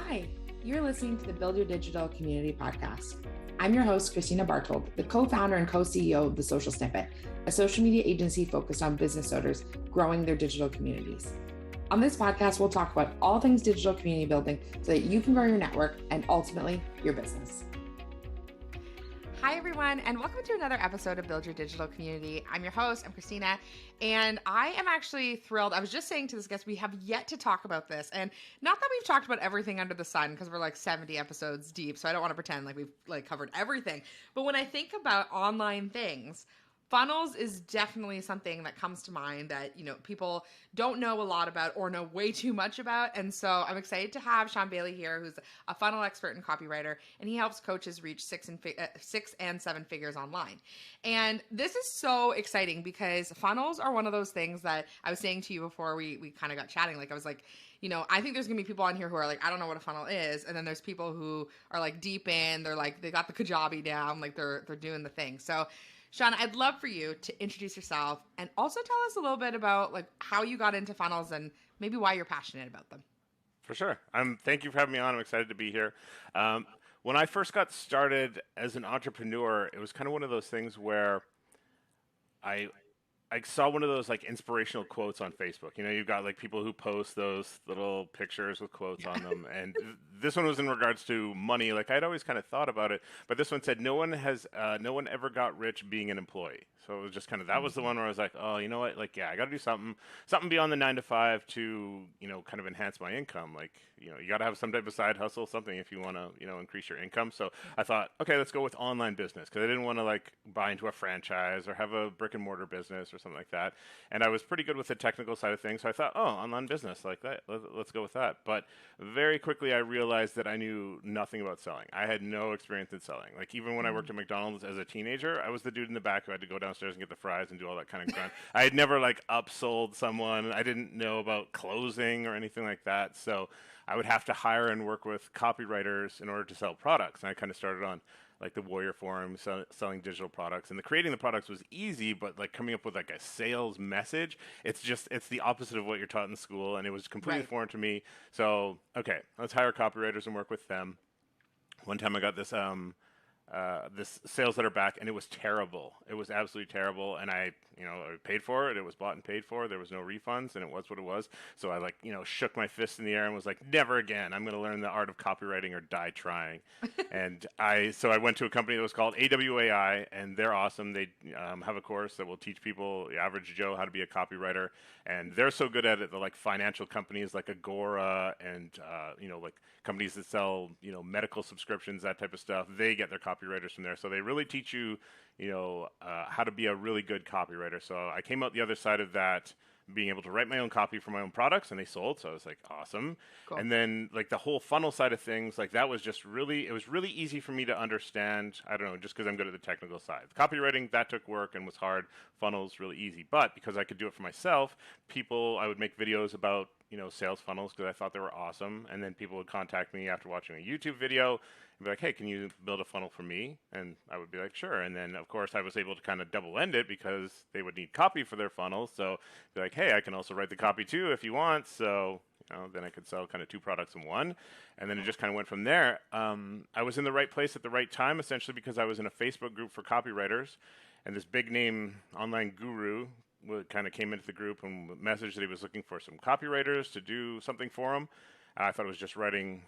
Hi, you're listening to the Build Your Digital Community podcast. I'm your host, Kristina Bartold, the co-founder and co-CEO of The Social Snippet, a social media agency focused on business owners growing their digital communities. On this podcast, we'll talk about all things digital community building so that you can grow your network and ultimately your business. Hi, everyone, and welcome to another episode of Build Your Digital Community. I'm your host, I'm Kristina, and I am actually thrilled. I was just saying to this guest, we have yet to talk about this, and not that we've talked about everything under the sun, because we're like 70 episodes deep, so I don't want to pretend like we've covered everything. But when I think about online things, funnels is definitely something that comes to mind that, people don't know a lot about or know way too much about. And so I'm excited to have Shawn Bayley here, who's a funnel expert and copywriter, and he helps coaches reach six and seven figures online. And this is so exciting because funnels are one of those things that I was saying to you before we kind of got chatting. I was like, I think there's gonna be people on here who are like, I don't know what a funnel is. And then there's people who are like deep in, they're like, they got the Kajabi down, like they're doing the thing. So Shawn, I'd love for you to introduce yourself and also tell us a little bit about how you got into funnels and maybe why you're passionate about them. For sure. Thank you for having me on. I'm excited to be here. When I first got started as an entrepreneur, it was kind of one of those things where I saw one of those inspirational quotes on Facebook. You've got people who post those little pictures with quotes on them. And this one was in regards to money. I'd always kind of thought about it, but this one said, no one ever got rich being an employee. So it was just kind of, that was the one where I was like, oh, you know what? I got to do something beyond the 9 to 5 to, kind of enhance my income. You got to have some type of side hustle, something if you want to, increase your income. So I thought, okay, let's go with online business, because I didn't want to buy into a franchise or have a brick and mortar business or something like that. And I was pretty good with the technical side of things. So I thought, oh, online business like that, let's go with that. But very quickly I realized that I knew nothing about selling. I had no experience in selling. Even when I worked at McDonald's as a teenager, I was the dude in the back who had to go downstairs and get the fries and do all that kind of grunt. I had never upsold someone. I didn't know about closing or anything like that. So I would have to hire and work with copywriters in order to sell products. And I kind of started on the Warrior Forum, selling digital products. And the creating the products was easy, but coming up with a sales message, it's the opposite of what you're taught in school. And it was completely foreign to me. So, okay, let's hire copywriters and work with them. One time I got this sales letter back, and it was terrible. It was absolutely terrible, and I paid for it. It was bought and paid for. There was no refunds, and it was what it was. So I shook my fist in the air and was like, never again. I'm going to learn the art of copywriting or die trying. And I went to a company that was called AWAI, and they're awesome. They have a course that will teach people, the average Joe, how to be a copywriter, and they're so good at it that financial companies like Agora and companies that sell medical subscriptions, that type of stuff, they get their copywriters from there. So they really teach you, how to be a really good copywriter. So I came out the other side of that, being able to write my own copy for my own products, and they sold. So I was like, awesome. Cool. And then the whole funnel side of things, that was just really, it was really easy for me to understand. I don't know, just because I'm good at the technical side. The copywriting, that took work and was hard. Funnels, really easy. But because I could do it for myself, I would make videos about sales funnels because I thought they were awesome. And then people would contact me after watching a YouTube video and be like, hey, can you build a funnel for me? And I would be like, sure. And then, of course, I was able to kind of double end it because they would need copy for their funnels. So be like, hey, I can also write the copy too if you want. So then I could sell kind of 2 products in one. And then it just kind of went from there. I was in the right place at the right time, essentially because I was in a Facebook group for copywriters. And this big name online guru kind of came into the group and messaged that he was looking for some copywriters to do something for him. And I thought it was just writing,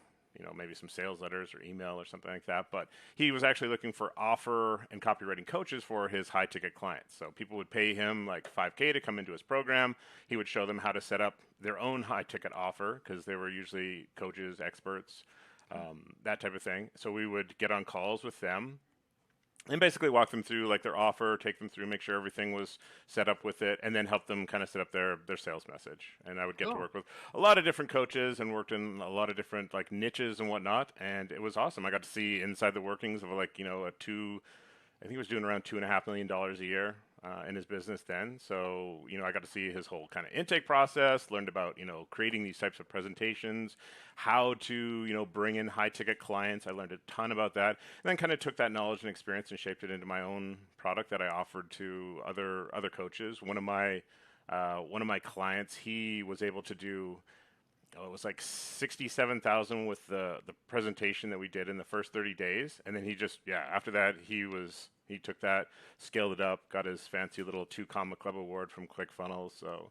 maybe some sales letters or email or something like that. But he was actually looking for offer and copywriting coaches for his high ticket clients. So people would pay him $5K to come into his program. He would show them how to set up their own high ticket offer because they were usually coaches, experts, that type of thing. So we would get on calls with them and basically walk them through their offer, take them through, make sure everything was set up with it, and then help them kind of set up their sales message. And I would get to work with a lot of different coaches and worked in a lot of different niches and whatnot. And it was awesome. I got to see inside the workings of I think he was doing around $2.5 million a year in his business then. So, I got to see his whole kind of intake process, learned about, creating these types of presentations, how to, bring in high ticket clients. I learned a ton about that, and then kind of took that knowledge and experience and shaped it into my own product that I offered to other coaches. One of my clients, he was able to do it was like 67,000 with the presentation that we did in the first 30 days, and then he just after that he took that, scaled it up, got his fancy little 2 Comma Club award from ClickFunnels. So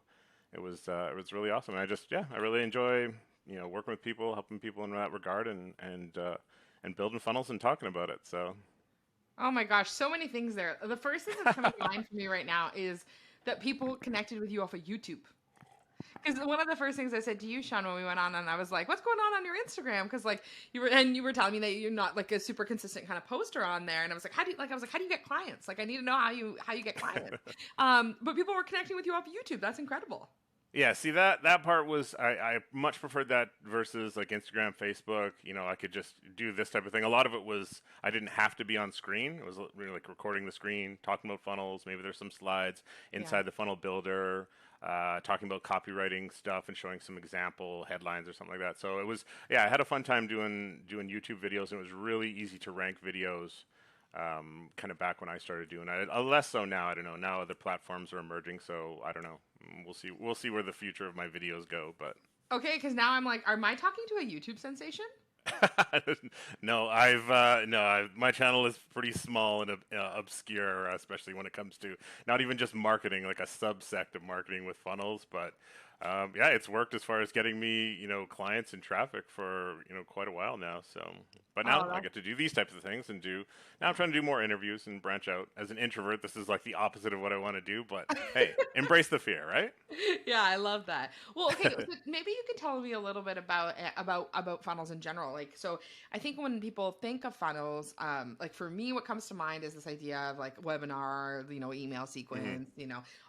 it was really awesome. And I really enjoy working with people, helping people in that regard, and building funnels and talking about it. So Oh my gosh, so many things there. The first thing that's coming to mind for me right now is that people connected with you off of YouTube. Because one of the first things I said to you, Shawn, when we went on, and I was like, "What's going on your Instagram?" Because like you were telling me that you're not like a super consistent kind of poster on there, and I was like, "How do you get clients? Like, I need to know how you get clients." But people were connecting with you off of YouTube. That's incredible. yeah, see that part was I much preferred that versus like Instagram, Facebook. I could just do this type of thing. A lot of it was I didn't have to be on screen. It was really like recording the screen, talking about funnels. Maybe there's some slides inside the funnel builder, talking about copywriting stuff and showing some example headlines or something like that. So it was I had a fun time doing YouTube videos, and it was really easy to rank videos. Kind of back when I started doing it, less so now. I don't know. Now other platforms are emerging, so I don't know. We'll see. We'll see where the future of my videos go. But Okay, because now I'm like, am I talking to a YouTube sensation? no, my channel is pretty small and obscure, especially when it comes to not even just marketing, like a subsect of marketing with funnels, but it's worked as far as getting me, clients and traffic for, quite a while now. So, but now I get to do these types of things now I'm trying to do more interviews and branch out. As an introvert, this is like the opposite of what I want to do, but hey, embrace the fear, right? Yeah, I love that. Well, okay, so maybe you could tell me a little bit about funnels in general. Like, so I think when people think of funnels, like for me, what comes to mind is this idea of like webinar, email sequence,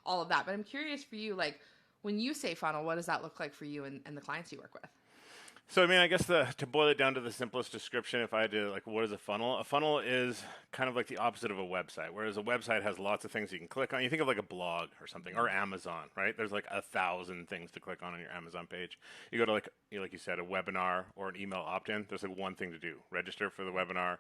all of that. But I'm curious for you, like when you say funnel, what does that look like for you and the clients you work with? So, I mean, I guess to boil it down to the simplest description, if I had to, like, what is a funnel? A funnel is kind of like the opposite of a website, whereas a website has lots of things you can click on. You think of like a blog or something, or Amazon, right? There's like 1,000 things to click on your Amazon page. You go to like you said, a webinar or an email opt-in. There's like one thing to do: register for the webinar,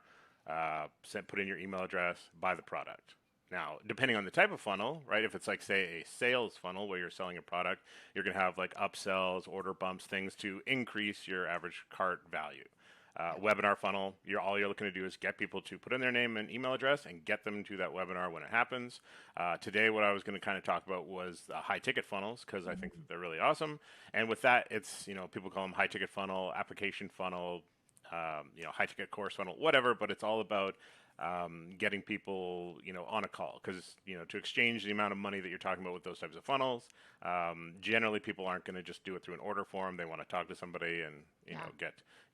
put in your email address, buy the product. Now, depending on the type of funnel, right? If it's like, say, a sales funnel where you're selling a product, you're going to have like upsells, order bumps, things to increase your average cart value. Webinar funnel, all you're looking to do is get people to put in their name and email address and get them to that webinar when it happens. Today, what I was going to kind of talk about was the high ticket funnels, because I think that they're really awesome. And with that, it's, people call them high ticket funnel, application funnel, high ticket course funnel, whatever, but it's all about getting people, on a call, because, to exchange the amount of money that you're talking about with those types of funnels, generally people aren't going to just do it through an order form. They want to talk to somebody and,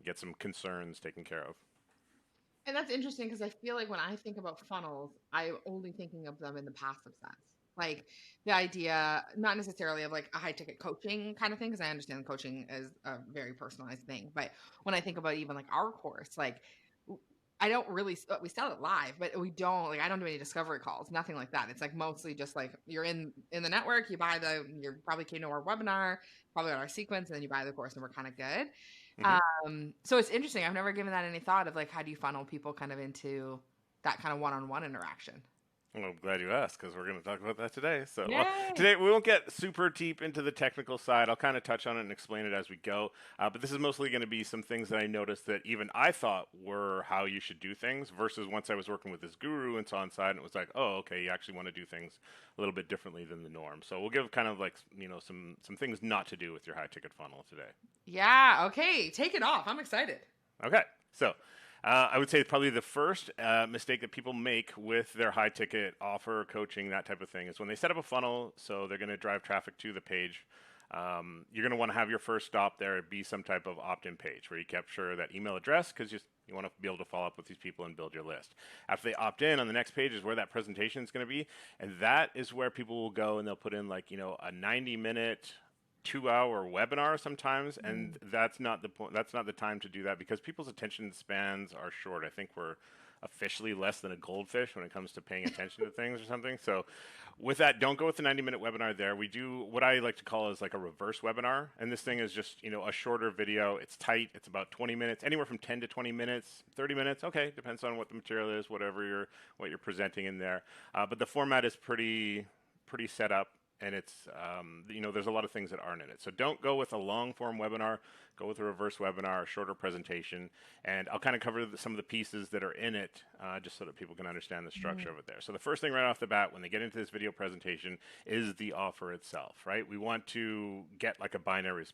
get some concerns taken care of. And that's interesting because I feel like when I think about funnels, I'm only thinking of them in the passive sense. Like the idea, not necessarily of like a high ticket coaching kind of thing, because I understand coaching is a very personalized thing. But when I think about even like our course, like I don't really, we sell it live, but we don't like, I don't do any discovery calls, nothing like that. It's like mostly just like you're in the network, you probably came to our webinar, probably on our sequence, and then you buy the course and we're kind of good. So it's interesting. I've never given that any thought of like, how do you funnel people kind of into that kind of one-on-one interaction? Well, I'm glad you asked, because we're going to talk about that today. So Yay! today we won't get super deep into the technical side. I'll kind of touch on it and explain it as we go. But this is mostly going to be some things that I noticed that even I thought were how you should do things, versus once I was working with this guru and saw inside, and it was like, oh, okay, you actually want to do things a little bit differently than the norm. So we'll give kind of like, some things not to do with your high ticket funnel today. Yeah. Okay. Take it off. I'm excited. Okay. So I would say probably the first mistake that people make with their high ticket offer, coaching, that type of thing, is when they set up a funnel. So they're going to drive traffic to the page. You're going to want to have your first stop there be some type of opt-in page where you capture that email address, because you want to be able to follow up with these people and build your list. After they opt in, on the next page is where that presentation is going to be. And that is where people will go and they'll put in like, a 90-minute 2-hour webinar sometimes, and that's not the point. That's not the time to do that, because people's attention spans are short. I think we're officially less than a goldfish when it comes to paying attention to things or something. So with that, don't go with the 90-minute webinar there. We do what I like to call is like a reverse webinar, and this thing is just, a shorter video. It's tight. It's about 20 minutes, anywhere from 10 to 20 minutes, 30 minutes. Okay, depends on what the material is, what you're presenting in there. But the format is pretty set up. and it's, there's a lot of things that aren't in it. So don't go with a long form webinar, go with a reverse webinar, a shorter presentation, and I'll kind of cover some of the pieces that are in it, just so that people can understand the structure of it there. So the first thing right off the bat, when they get into this video presentation, is the offer itself, right? We want to get like a binary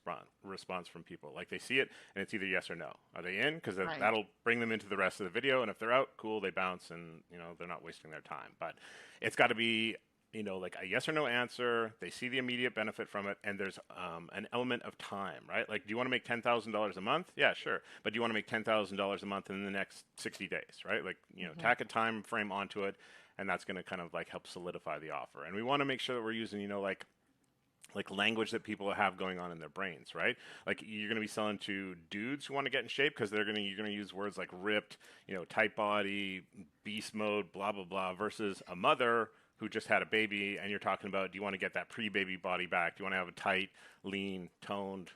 response from people. Like they see it and it's either yes or no. Are they in? Because that'll bring them into the rest of the video, and if they're out, cool, they bounce, and they're not wasting their time. But it's got to be like a yes or no answer. They see the immediate benefit from it, and there's an element of time, right? Like, do you want to make $10,000 a month? Yeah, sure. But do you want to make $10,000 a month in the next 60 days, right? Like, tack a time frame onto it, and that's going to kind of like help solidify the offer. And we want to make sure that we're using, like language that people have going on in their brains, right? Like you're going to be selling to dudes who want to get in shape because you're going to use words like ripped, tight body, beast mode, blah, blah, blah, versus a mother who just had a baby, and you're talking about, do you want to get that pre-baby body back? Do you want to have a tight, lean, toned,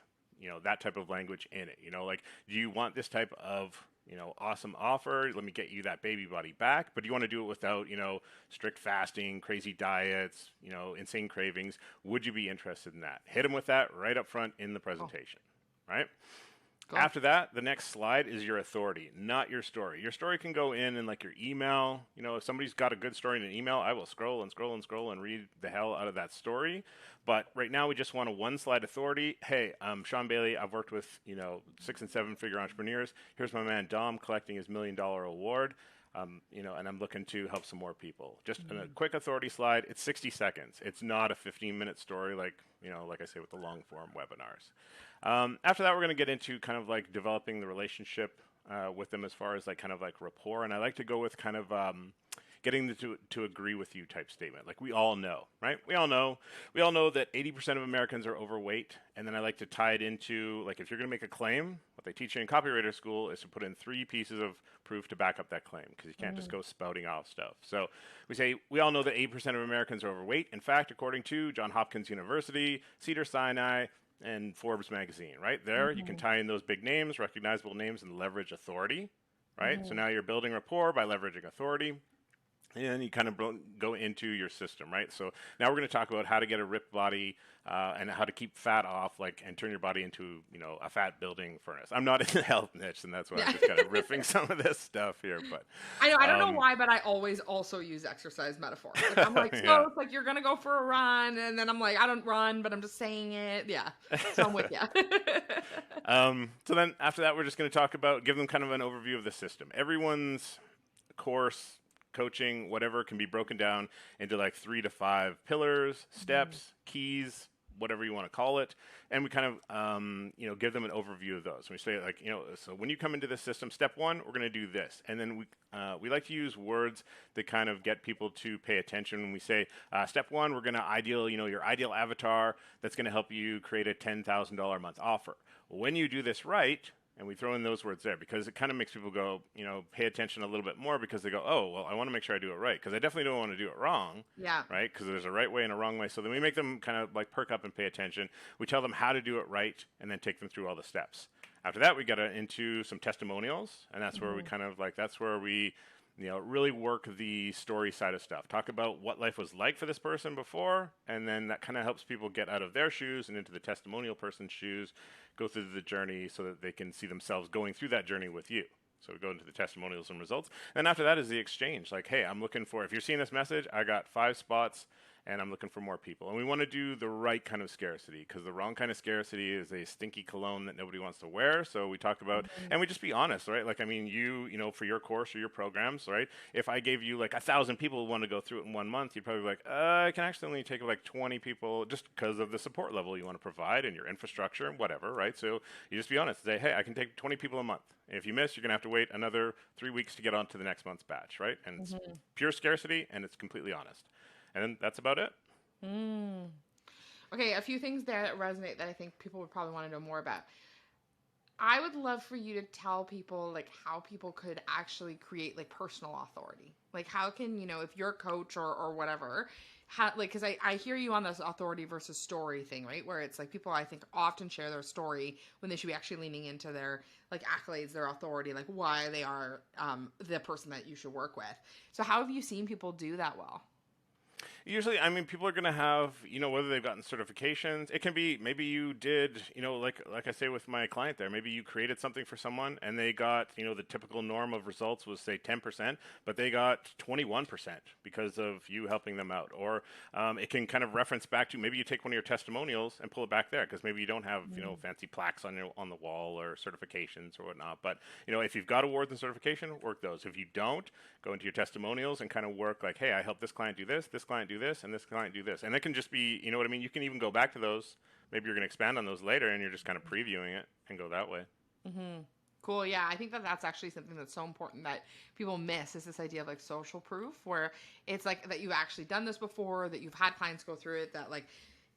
that type of language in it? Like, do you want this type of, awesome offer? Let me get you that baby body back. But do you want to do it without, strict fasting, crazy diets, insane cravings? Would you be interested in that? Hit them with that right up front in the presentation, right? Cool. After that, the next slide is your authority, not your story. Your story can go in like your email. If somebody's got a good story in an email, I will scroll and scroll and scroll and read the hell out of that story. But right now, we just want a one-slide authority. Hey, I'm Shawn Bayley. I've worked with 6- and 7-figure entrepreneurs. Here's my man Dom collecting his $1 million award. And I'm looking to help some more people. Just a quick authority slide. It's 60 seconds. It's not a 15-minute story like I say with the long-form webinars. After that, we're going to get into kind of like developing the relationship with them as far as like kind of like rapport. And I like to go with kind of getting them to agree with you type statement. Like we all know, right? We all know that 80% of Americans are overweight. And then I like to tie it into, like, if you're going to make a claim, what they teach you in copywriter school is to put in 3 pieces of proof to back up that claim, because you can't just go spouting off stuff. So we say, we all know that 8% of Americans are overweight. In fact, according to Johns Hopkins University, Cedars-Sinai, and Forbes magazine, right there, you can tie in those big names, recognizable names, and leverage authority, right? So now you're building rapport by leveraging authority. And then you kind of go into your system, right? So now we're going to talk about how to get a ripped body and how to keep fat off, and turn your body into, a fat building furnace. I'm not in the health niche, and that's why I'm just kind of riffing some of this stuff here. But I know, I don't know why, but I always also use exercise metaphors. Like, I'm like, so it's like you're going to go for a run, and then I'm like, I don't run, but I'm just saying it. Yeah. So I'm with you. So then after that, we're just going to talk about, give them kind of an overview of the system. Everyone's course, coaching, whatever, can be broken down into like 3 to 5 pillars, steps, keys, whatever you want to call it. And we kind of, give them an overview of those. We say like, so when you come into this system, step 1, we're going to do this. And then we like to use words that kind of get people to pay attention. When we say step 1, we're going to your ideal avatar that's going to help you create a $10,000 a month offer. When you do this right, and we throw in those words there because it kind of makes people go, pay attention a little bit more, because they go, oh, well, I want to make sure I do it right, because I definitely don't want to do it wrong. Yeah. Right? Because there's a right way and a wrong way. So then we make them kind of like perk up and pay attention. We tell them how to do it right, and then take them through all the steps. After that, we get into some testimonials, and that's where we kind of like, that's where we really work the story side of stuff. Talk about what life was like for this person before, and then that kind of helps people get out of their shoes and into the testimonial person's shoes, go through the journey so that they can see themselves going through that journey with you. So we go into the testimonials and results. And after that is the exchange. Like, hey, I'm looking for, if you're seeing this message, I got 5 spots, and I'm looking for more people. And we want to do the right kind of scarcity, because the wrong kind of scarcity is a stinky cologne that nobody wants to wear. So we talk about, and we just be honest, right? Like, I mean, for your course or your programs, right? If I gave you like 1,000 people who want to go through it in 1 month, you'd probably be like, I can actually only take like 20 people, just because of the support level you want to provide and your infrastructure and whatever, right? So you just be honest, say, hey, I can take 20 people a month. And if you miss, you're going to have to wait another 3 weeks to get on to the next month's batch, right? And it's pure scarcity, and it's completely honest. And then that's about it. Okay, a few things there that resonate that I think people would probably want to know more about. I would love for you to tell people like how people could actually create like personal authority. Like how can, if you're a coach or whatever, because I hear you on this authority versus story thing, right? Where it's like people I think often share their story when they should be actually leaning into their like accolades, their authority, like why they are the person that you should work with. So how have you seen people do that well? Usually, I mean, people are going to have, whether they've gotten certifications. It can be maybe you did, like I say with my client there, maybe you created something for someone and they got, the typical norm of results was say 10%, but they got 21% because of you helping them out. Or it can kind of reference back to maybe you take one of your testimonials and pull it back there because maybe you don't have, fancy plaques on the wall or certifications or whatnot. But, if you've got awards and certification, work those. If you don't, go into your testimonials and kind of work like, hey, I helped this client do this client do this, and this client do this. And it can just be, you know what I mean? You can even go back to those. Maybe you're going to expand on those later and you're just kind of previewing it and go that way. Mm-hmm. Cool. Yeah. I think that that's actually something that's so important that people miss is this idea of like social proof where it's like that you've actually done this before, that you've had clients go through it, that like,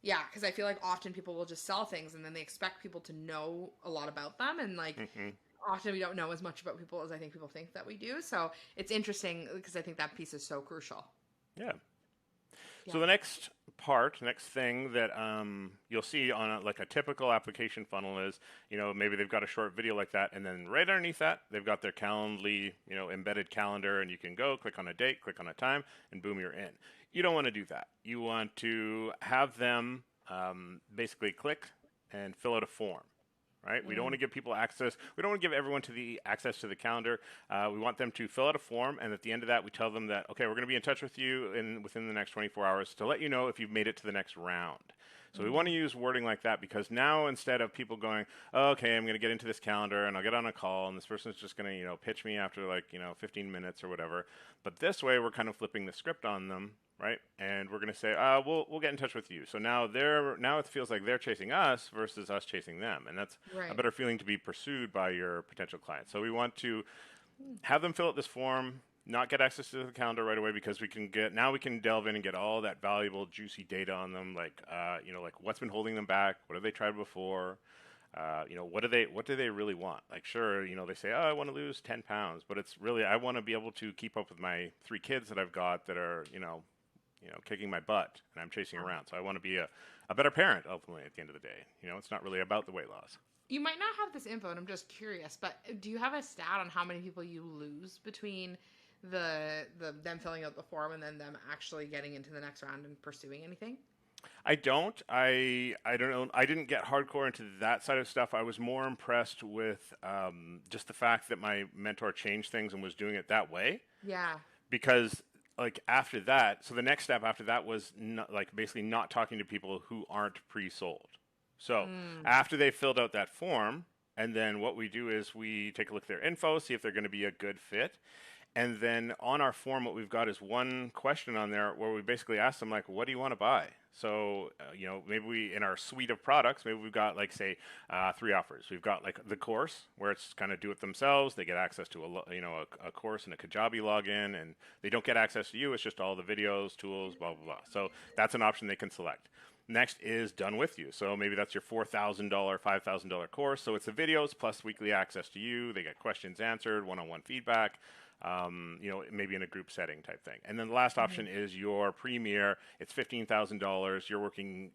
yeah, because I feel like often people will just sell things and then they expect people to know a lot about them. And like, often we don't know as much about people as I think people think that we do. So it's interesting because I think that piece is so crucial. Yeah. So the next thing that you'll see on a typical application funnel is, maybe they've got a short video like that, and then right underneath that, they've got their Calendly, embedded calendar, and you can go click on a date, click on a time, and boom, you're in. You don't want to do that. You want to have them basically click and fill out a form. Right? We don't want to give people access. We don't want to give everyone access to the calendar. We want them to fill out a form, and at the end of that, we tell them that, okay, we're going to be in touch with you within the next 24 hours to let you know if you've made it to the next round. So we want to use wording like that because now instead of people going, oh, okay, I'm going to get into this calendar and I'll get on a call and this person's just going to, pitch me after 15 minutes or whatever. But this way, we're kind of flipping the script on them. Right, and we're going to say, we'll get in touch with you. So now it feels like they're chasing us versus us chasing them, and that's a better feeling to be pursued by your potential clients. So we want to have them fill out this form, not get access to the calendar right away because we can delve in and get all that valuable, juicy data on them, like what's been holding them back, what have they tried before. What do they really want? Like, sure, they say, oh, I want to lose 10 pounds, but it's really, I want to be able to keep up with my 3 kids that I've got that are, kicking my butt and I'm chasing around. So I want to be a better parent ultimately at the end of the day. It's not really about the weight loss. You might not have this info and I'm just curious, but do you have a stat on how many people you lose between them filling out the form and then them actually getting into the next round and pursuing anything? I don't. I don't know. I didn't get hardcore into that side of stuff. I was more impressed with just the fact that my mentor changed things and was doing it that way. Yeah. Because after that, so the next step after that was basically not talking to people who aren't pre-sold. So after they filled out that form, and then what we do is we take a look at their info, see if they're going to be a good fit. And then on our form, what we've got is one question on there where we basically ask them, what do you want to buy? So, maybe in our suite of products, maybe we've got, 3 offers. We've got, the course, where it's kind of do it themselves. They get access to a course and a Kajabi login, and they don't get access to you. It's just all the videos, tools, blah, blah, blah. So that's an option they can select. Next is done with you. So maybe that's your $4,000, $5,000 course. So it's the videos plus weekly access to you. They get questions answered, one-on-one feedback. Maybe in a group setting type thing. And then the last option is your premier. It's $15,000. You're working,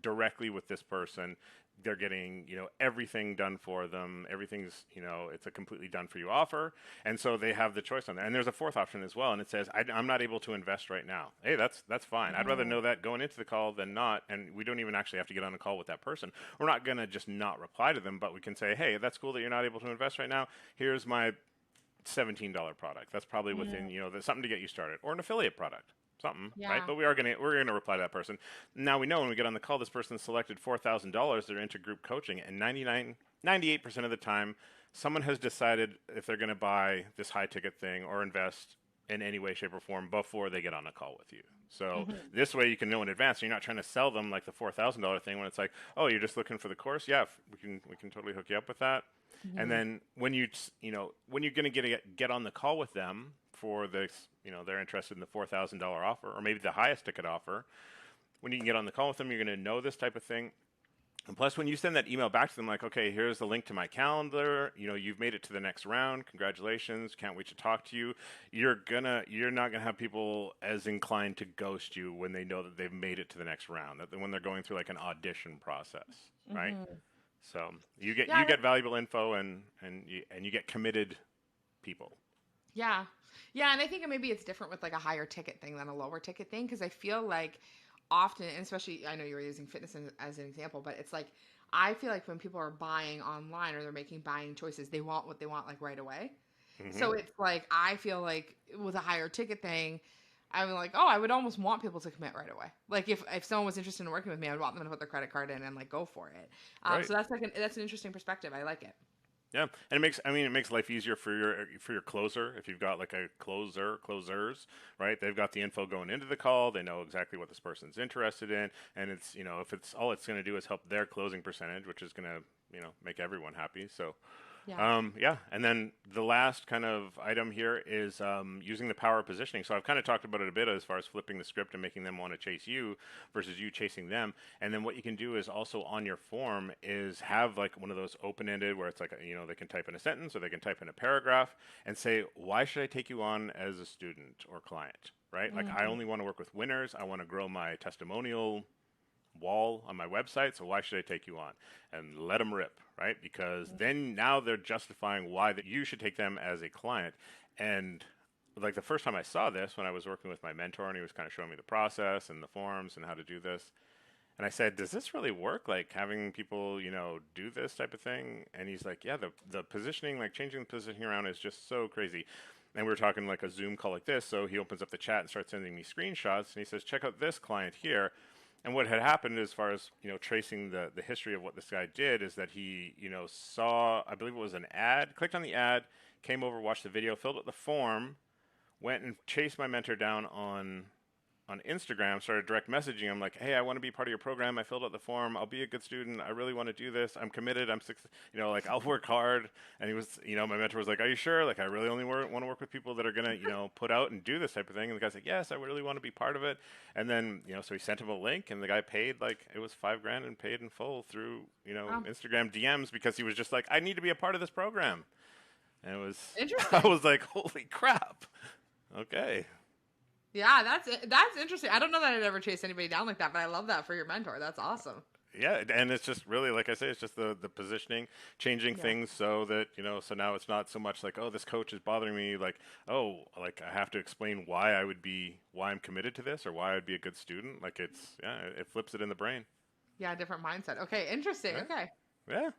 directly with this person. They're getting, everything done for them. Everything's, it's a completely done for you offer. And so they have the choice on that. And there's a fourth option as well. And it says, I'm not able to invest right now. Hey, that's fine. I'd rather know that going into the call than not. And we don't even actually have to get on a call with that person. We're not going to just not reply to them, but we can say, hey, that's cool that you're not able to invest right now. Here's my $17 product. That's probably within, there's something to get you started, or an affiliate product, something, right? But we're gonna reply to that person. Now we know when we get on the call, this person selected $4,000. They're into group coaching, and 98% of the time, someone has decided if they're going to buy this high ticket thing or invest in any way, shape, or form before they get on a call with you. So this way you can know in advance. So you're not trying to sell them like the $4,000 thing when it's like, oh, you're just looking for the course. Yeah, we can totally hook you up with that. And then when you're going to get on the call with them for this, they're interested in the $4,000 offer or maybe the highest ticket offer. When you can get on the call with them, you're going to know this type of thing. And plus, when you send that email back to them, like, okay, here's the link to my calendar. You've made it to the next round. Congratulations. Can't wait to talk to you. You're not gonna have people as inclined to ghost you when they know that they've made it to the next round. That when they're going through like an audition process, right? So you get valuable info and you get committed people. Yeah. Yeah. And I think maybe it's different with like a higher ticket thing than a lower ticket thing. Cause I feel like often, and especially I know you were using fitness as an example, but it's like, I feel like when people are buying online or they're making buying choices, they want what they want like right away. Hmm. So it's like, I feel like with a higher ticket thing, I'm like, oh, I would almost want people to commit right away. Like if someone was interested in working with me, I would want them to put their credit card in and like go for it. Right. So that's an interesting perspective. I like it. Yeah, and it makes life easier for your closer if you've got like a closers, right? They've got the info going into the call. They know exactly what this person's interested in, and it's if it's all it's going to do is help their closing percentage, which is going to make everyone happy. So Yeah. yeah, and then the last kind of item here is using the power of positioning. So I've kind of talked about it a bit as far as flipping the script and making them want to chase you versus you chasing them. And then what you can do is also on your form is have like one of those open-ended where it's like they can type in a sentence or they can type in a paragraph and say, why should I take you on as a student or client? Right? Like I Mhm. only want to work with winners. I want to grow my testimonial wall on my website, so why should I take you on? And let them rip, right? Because then now they're justifying why that you should take them as a client. And like the first time I saw this when I was working with my mentor and he was kind of showing me the process and the forms and how to do this. And I said, does this really work? Like having people, do this type of thing? And he's like, yeah, the positioning, like changing the positioning around is just so crazy. And we were talking like a Zoom call like this. So he opens up the chat and starts sending me screenshots. And he says, check out this client here. And what had happened as far as, tracing the history of what this guy did is that he, saw, I believe it was an ad, clicked on the ad, came over, watched the video, filled out the form, went and chased my mentor down on Instagram, started direct messaging him like, hey, I want to be part of your program. I filled out the form. I'll be a good student. I really want to do this. I'm committed. Like I'll work hard. And he was, my mentor was like, are you sure? Like I really only want to work with people that are going to, put out and do this type of thing. And the guy's like, yes, I really want to be part of it. And then, so he sent him a link and the guy paid like, it was $5,000 and paid in full through, Wow. Instagram DMs because he was just like, I need to be a part of this program. And it was, I Interesting. was like, holy crap. Okay. Yeah, that's interesting. I don't know that I'd ever chase anybody down like that, but I love that for your mentor. That's awesome. Yeah, and it's just really, like I say, it's just the positioning, changing Yeah. things so that, so now it's not so much like, oh, this coach is bothering me, like, oh, like I have to explain why I'm committed to this or why I'd be a good student. Like yeah, it flips it in the brain. Yeah, different mindset. Okay, interesting. Right? Okay. Yeah.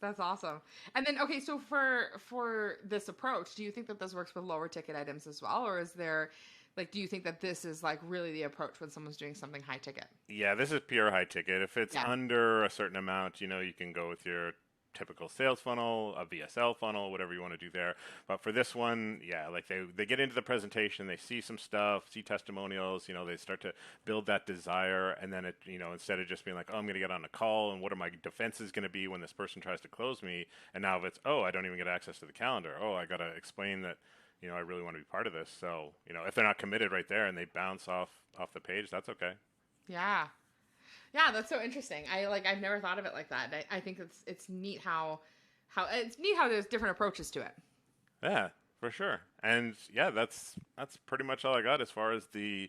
That's awesome. And then okay, so for this approach, do you think that this works with lower ticket items as well, or is there like do you think that this is like really the approach when someone's doing something high ticket? Yeah, this is pure high ticket. If it's Yeah. under a certain amount, you can go with your typical sales funnel, a VSL funnel, whatever you want to do there. But for this one, yeah, like they get into the presentation, they see some stuff, see testimonials, they start to build that desire. And then instead of just being like, oh, I'm going to get on a call and what are my defenses going to be when this person tries to close me? And now if it's, oh, I don't even get access to the calendar. Oh, I got to explain that, I really want to be part of this. So, if they're not committed right there and they bounce off the page, that's okay. Yeah. Yeah, that's so interesting. I've never thought of it like that. I think it's neat how it's neat how there's different approaches to it. Yeah, for sure. And yeah, that's pretty much all I got as far as the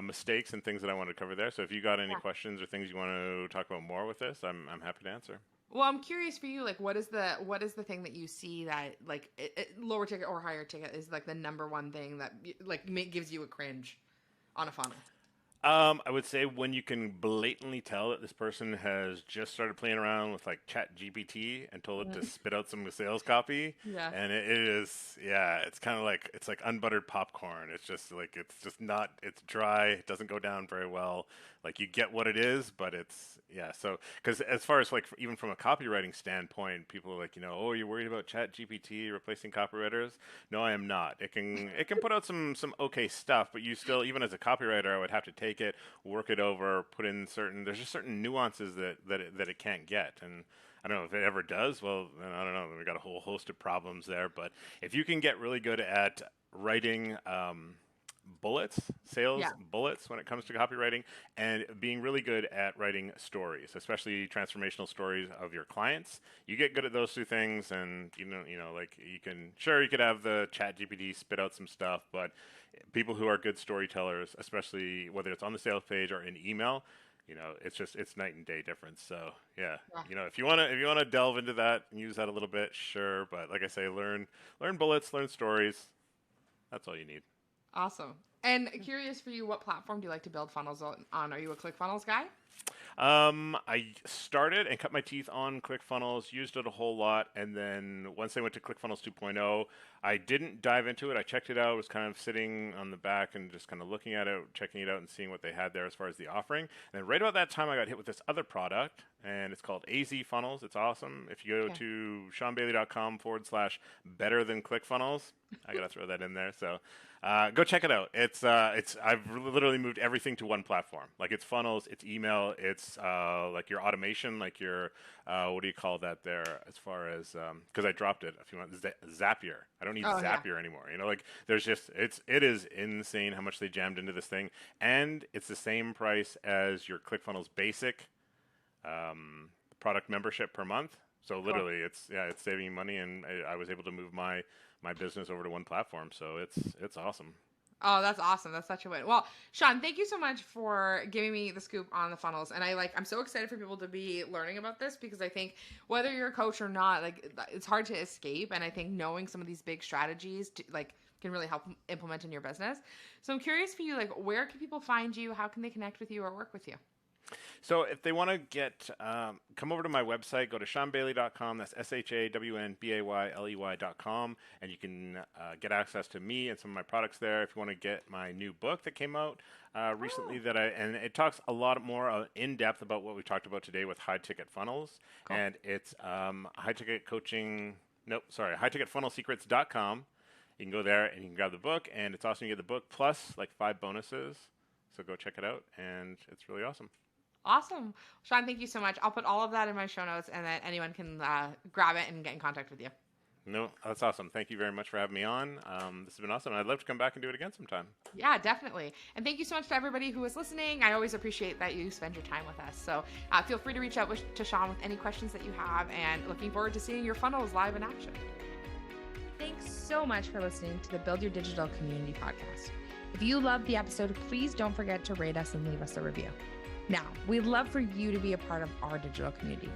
mistakes and things that I wanted to cover there. So if you got any Yeah. questions or things you want to talk about more with this, I'm happy to answer. Well, I'm curious for you, like, what is the thing that you see that like lower ticket or higher ticket is like the number one thing that like gives you a cringe on a funnel? I would say when you can blatantly tell that this person has just started playing around with like Chat GPT and told it to Mm. spit out some sales copy, Yeah. and it is, yeah, it's kind of like it's like unbuttered popcorn. It's just like it's just not, it's dry. It doesn't go down very well. Like you get what it is, but it's yeah. So because as far as like even from a copywriting standpoint, people are like oh, you're worried about Chat GPT replacing copywriters? No, I am not. It can put out some okay stuff, but you still, even as a copywriter, I would have to take it, work it over, put in there's just certain nuances that it can't get. And I don't know if it ever does. Well, then I don't know. We got a whole host of problems there. But if you can get really good at writing bullets, Yeah. sales bullets when it comes to copywriting, and being really good at writing stories, especially transformational stories of your clients. You get good at those two things, and like you could have the Chat GPT spit out some stuff, but people who are good storytellers, especially whether it's on the sales page or in email, it's night and day difference. So yeah, if you want to delve into that and use that a little bit, sure. But like I say, learn bullets, learn stories. That's all you need. Awesome. And curious for you, what platform do you like to build funnels on? Are you a ClickFunnels guy? I started and cut my teeth on ClickFunnels, used it a whole lot, and then once they went to ClickFunnels 2.0, I didn't dive into it. I checked it out, was kind of sitting on the back and just kind of looking at it, checking it out and seeing what they had there as far as the offering. And then right about that time, I got hit with this other product, and it's called AZ Funnels. It's awesome. If you go to ShawnBayley.com/better than ClickFunnels, I got to throw that in there. So go check it out. I've literally moved everything to one platform. Like it's funnels, it's email, it's like your automation, like your what do you call that there? As far as because I dropped it a few months. Zapier. I don't need Zapier anymore. Like there's just it is insane how much they jammed into this thing, and it's the same price as your ClickFunnels basic product membership per month. So literally, it's saving you money, and I was able to move my business over to one platform. So it's awesome. Oh, that's awesome. That's such a win. Well, Shawn, thank you so much for giving me the scoop on the funnels. And I'm so excited for people to be learning about this, because I think whether you're a coach or not, it's hard to escape. And I think knowing some of these big strategies can really help implement in your business. So I'm curious for you, where can people find you? How can they connect with you or work with you? So if they want to come over to my website, go to ShawnBayley.com. That's ShawnBayley.com, and you can get access to me and some of my products there. If you want to get my new book that came out recently, and it talks a lot more in depth about what we talked about today with high ticket funnels, and it's highticketfunnelsecrets.com. You can go there and you can grab the book, and it's awesome. You get the book plus 5 bonuses. So go check it out, and it's really awesome. Awesome. Shawn, thank you so much. I'll put all of that in my show notes, and then anyone can grab it and get in contact with you. No, that's awesome. Thank you very much for having me on. This has been awesome. I'd love to come back and do it again sometime. Yeah, definitely. And thank you so much to everybody who is listening. I always appreciate that you spend your time with us. So feel free to reach out to Shawn with any questions that you have, and looking forward to seeing your funnels live in action. Thanks so much for listening to the Build Your Digital Community podcast. If you loved the episode, please don't forget to rate us and leave us a review. Now, we'd love for you to be a part of our digital community.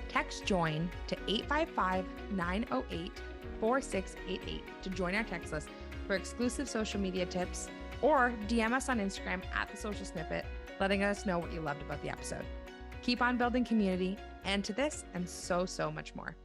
Text JOIN to 855-908-4688 to join our text list for exclusive social media tips, or DM us on Instagram at The Social Snippet, letting us know what you loved about the episode. Keep on building community, and to this and so much more.